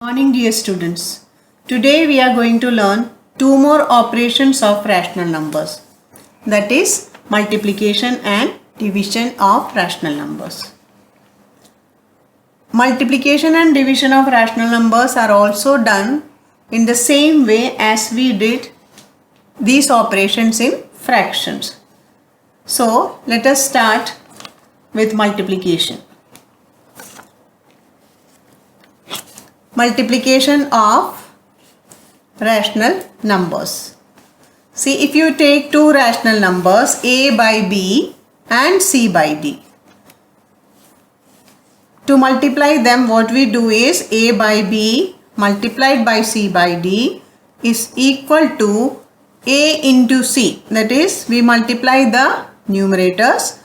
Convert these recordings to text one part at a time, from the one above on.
Morning dear students. Today we are going to learn two more operations of rational numbers, that is multiplication and division of rational numbers. Multiplication and division of rational numbers are also done in the same way as we did these operations in fractions. So let us start with multiplication. Multiplication of rational numbers. See, if you take two rational numbers a by b and c by d, to multiply them what we do is a by b multiplied by c by d is equal to a into c. That is, we multiply the numerators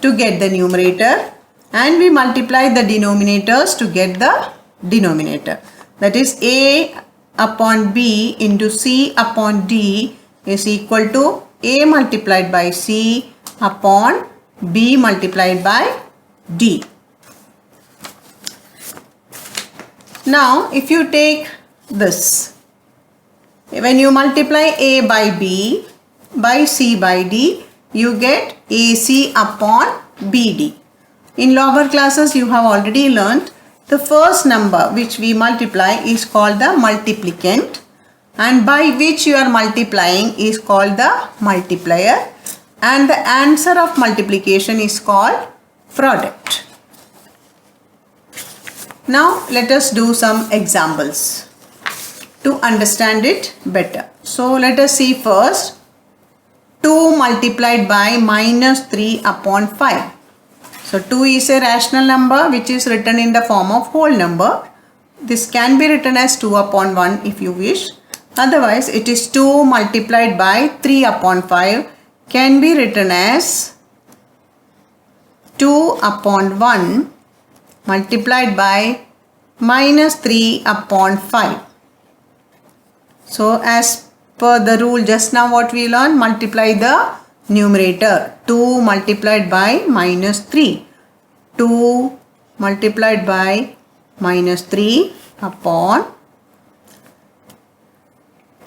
to get the numerator and we multiply the denominators to get the denominator. That is, a upon b into c upon d is equal to a multiplied by c upon b multiplied by d. Now if you take this, when you multiply a by b by c by d, you get ac upon bd. In lower classes you have already learnt the first number which we multiply is called the multiplicand and by which you are multiplying is called the multiplier, and the answer of multiplication is called product. Now let us do some examples to understand it better. So let us see first 2 multiplied by minus 3 upon 5. So 2 is a rational number which is written in the form of whole number. This can be written as 2 upon 1 if you wish. Otherwise it is 2 multiplied by 3 upon 5 can be written as 2 upon 1 multiplied by minus 3 upon 5. So as per the rule just now what we learned, multiply the numerator. 2 multiplied by minus 3. 2 multiplied by minus 3 upon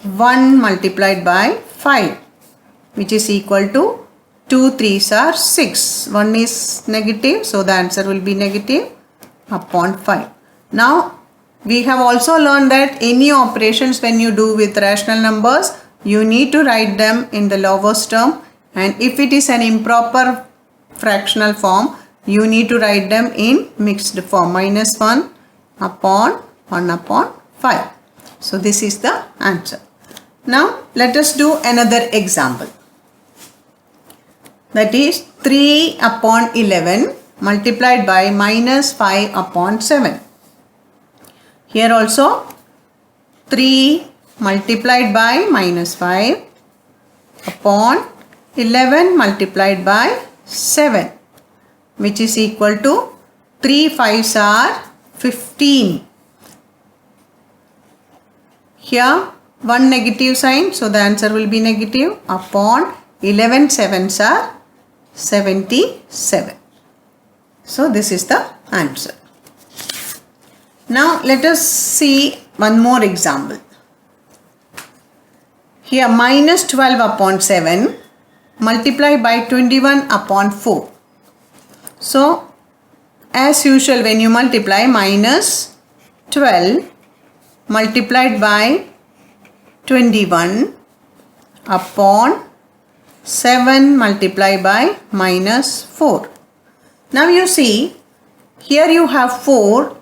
1 multiplied by 5, which is equal to 2 3s are 6. 1 is negative, so the answer will be negative upon 5. Now we have also learned that any operations when you do with rational numbers, you need to write them in the lowest term, and if it is an improper fractional form, you need to write them in mixed form, minus 1 upon 5. So this is the answer. Now let us do another example. That is 3 upon 11 multiplied by minus 5 upon 7. Here also 3 multiplied by minus 5 upon 11 multiplied by 7, which is equal to 3 5s are 15. Here one negative sign, so the answer will be negative upon 11 7s are 77. So this is the answer. Now let us see one more example. Here minus 12 upon 7 multiplied by 21 upon 4. So as usual when you multiply, minus 12 multiplied by 21 upon 7 multiplied by minus 4. Now you see, here you have 4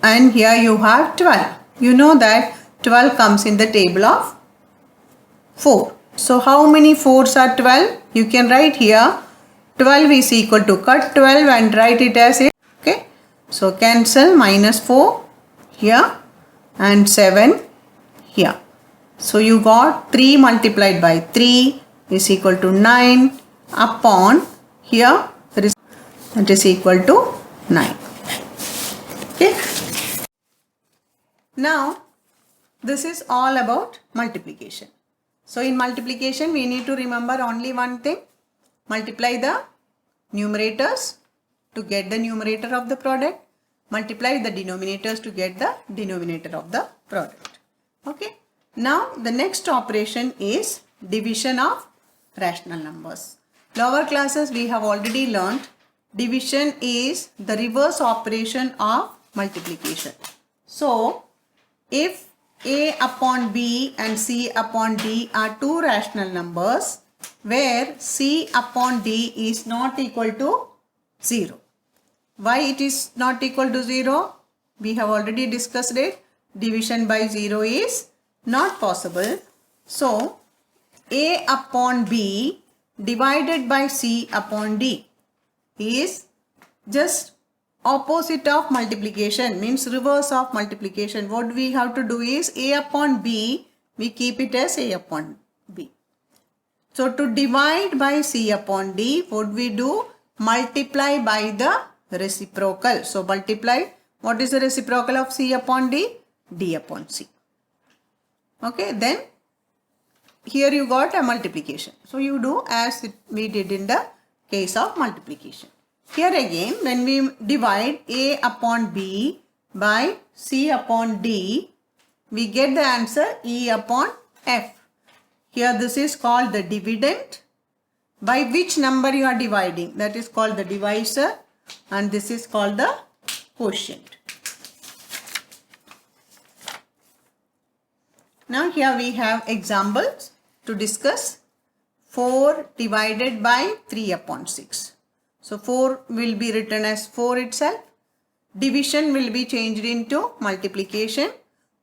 and here you have 12. You know that 12 comes in the table of 4. So how many 4s are 12? You can write here 12 is equal to, cut 12 and write it as it. Okay. So cancel minus 4 here and 7 here. So you got 3 multiplied by 3 is equal to 9 upon here that is equal to 9. Okay. Now this is all about multiplication. So in multiplication we need to remember only one thing. Multiply the numerators to get the numerator of the product multiply the denominators to get the denominator of the product. Okay. Now the next operation is division of rational numbers. Lower classes we have already learned division is the reverse operation of multiplication. So if A upon B and C upon D are two rational numbers where C upon D is not equal to 0. Why it is not equal to 0? We have already discussed it. Division by 0 is not possible. So A upon B divided by C upon D is just opposite of multiplication, means reverse of multiplication. What we have to do is A upon B, we keep it as A upon B. So to divide by C upon D, what we do? Multiply by the reciprocal. So multiply, what is the reciprocal of C upon D? D upon C. Okay, then here you got a multiplication. So you do as we did in the case of multiplication. Here again, when we divide A upon B by C upon D, we get the answer E upon F. Here this is called the dividend. By which number you are dividing? That is called the divisor, and this is called the quotient. Now here we have examples to discuss. 4 divided by 3 upon 6. So 4 will be written as 4 itself. Division will be changed into multiplication.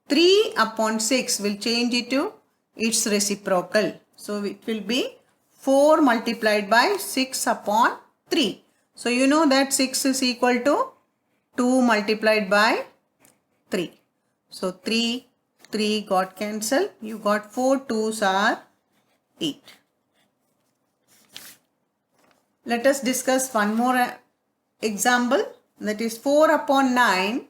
3 upon 6 will change into its reciprocal. So it will be 4 multiplied by 6 upon 3. So you know that 6 is equal to 2 multiplied by 3. So 3 got cancelled. You got 4 2s are 8. Let us discuss one more example, that is 4 upon 9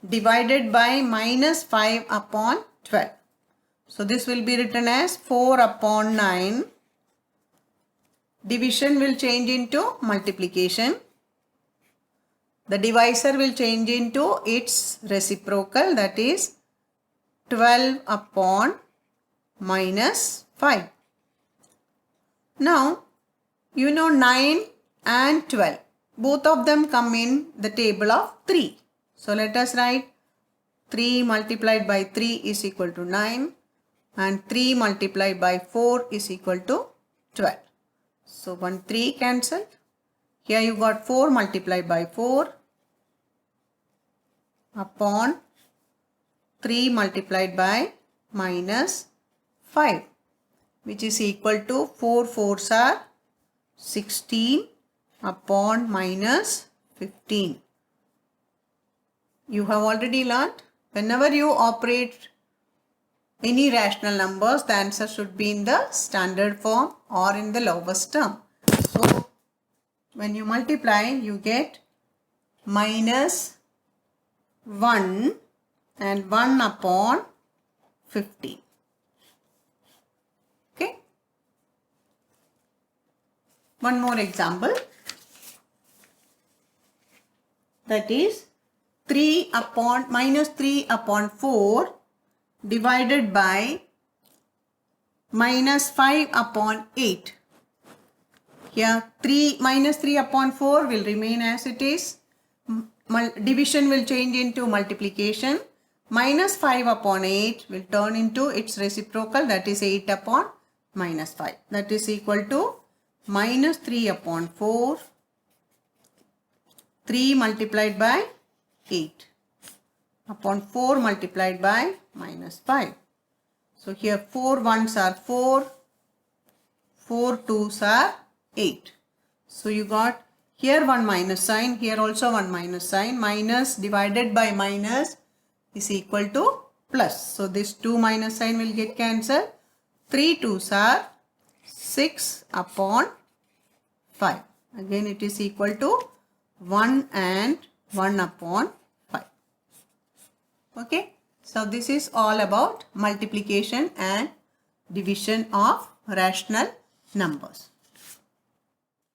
divided by minus 5 upon 12. So this will be written as 4 upon 9. Division will change into multiplication. The divisor will change into its reciprocal, that is 12 upon minus 5. Now you know 9 and 12. Both of them come in the table of 3. So let us write 3 multiplied by 3 is equal to 9 and 3 multiplied by 4 is equal to 12. So 1 3 cancelled. Here you got 4 multiplied by 4 upon 3 multiplied by minus 5, which is equal to 4 4s are 16 upon minus 15. You have already learnt whenever you operate any rational numbers, the answer should be in the standard form or in the lowest term. So when you multiply, you get minus 1 and 1 upon 15. Okay. One more example, that is 3 upon minus 3 upon 4 divided by minus 5 upon 8. Here minus 3 upon 4 will remain as it is. Division will change into multiplication. Minus 5 upon 8 will turn into its reciprocal, that is 8 upon minus 5. That is equal to minus 3 upon 4, 3 multiplied by 8 upon 4 multiplied by minus 5. So here 4 1s are 4, 4 2s are 8. So you got here one minus sign, here also one minus sign. Minus divided by minus is equal to plus. So this 2 minus sign will get cancelled. 3 2s are 6 upon 5. Again it is equal to 1 and 1 upon 5. Okay. So this is all about multiplication and division of rational numbers.